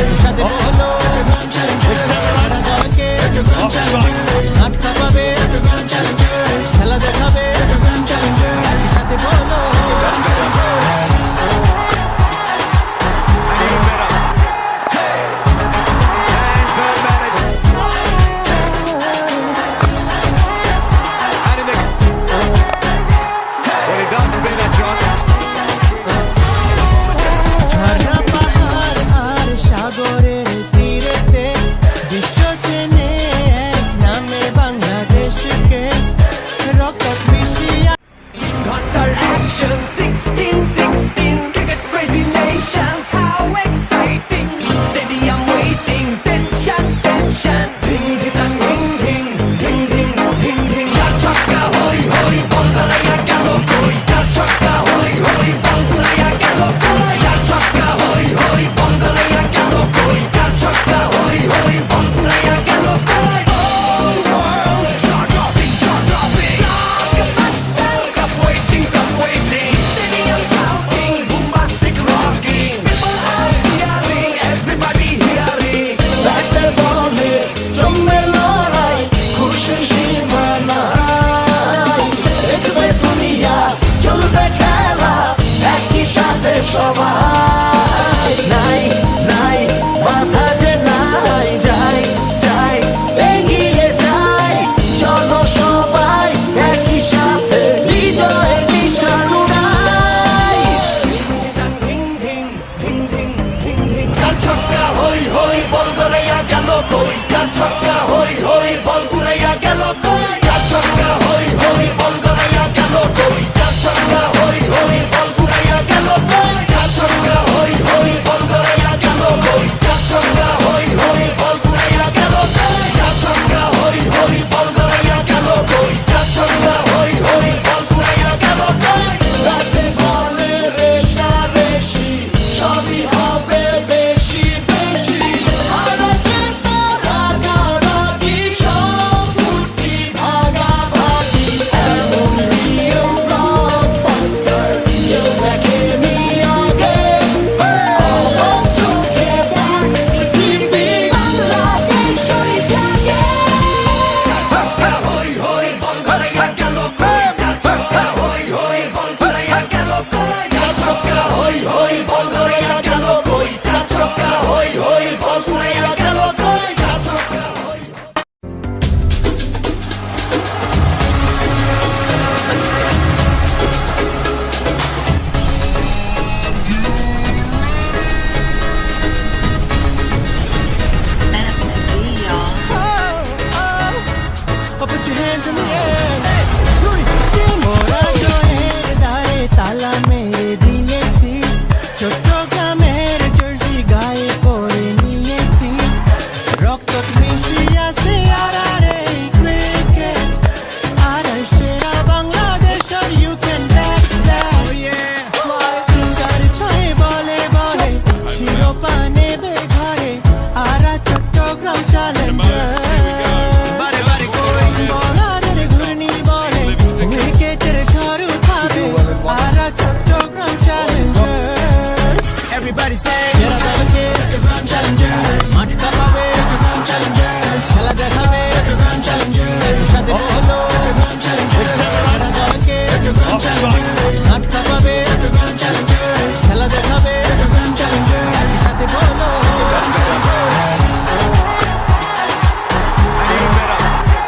একসাথে বলো হাত কাঁপাবে খেলা দেখাবে একসাথে বলো Action 16-16 cricket crazy nations, how exciting! Stadium waiting, tension, tension. Ding ding ding ding ding ding ding ding. Char chakka hoi hoi, ball garaya gelo koi. Char chakka hoi hoi, ball garaya gelo koi. Char chakka hoi hoi, ball garaya gelo koi. Char chakka hoi hoi, ball garaya gelo koi. All world jaw dropping, jaw dropping. Blockbuster, cup waiting, cup waiting. Stadium shouting, bombastic rocking. People are cheering, everybody hearing. ব্যাটে বলে জমবে লড়াই খুশির সীমা নাই দেখবে দুনিয়া চলবে খেলা একই সাথে সবাই নাই নাই মাথা যে নাই যাই যাই এগিয়ে যাই চলো সবাই একই সাথে বিজয়ের নিশান উড়াই Ding ding ding ding ding ding. চার ছক্কা হই হই বল গড়াইয়া গেল কই চার ছক্কা হই হই বল উড়াইয়া গেল কই চার ছক্কা হই হই বল গড়াইয়া গেল কই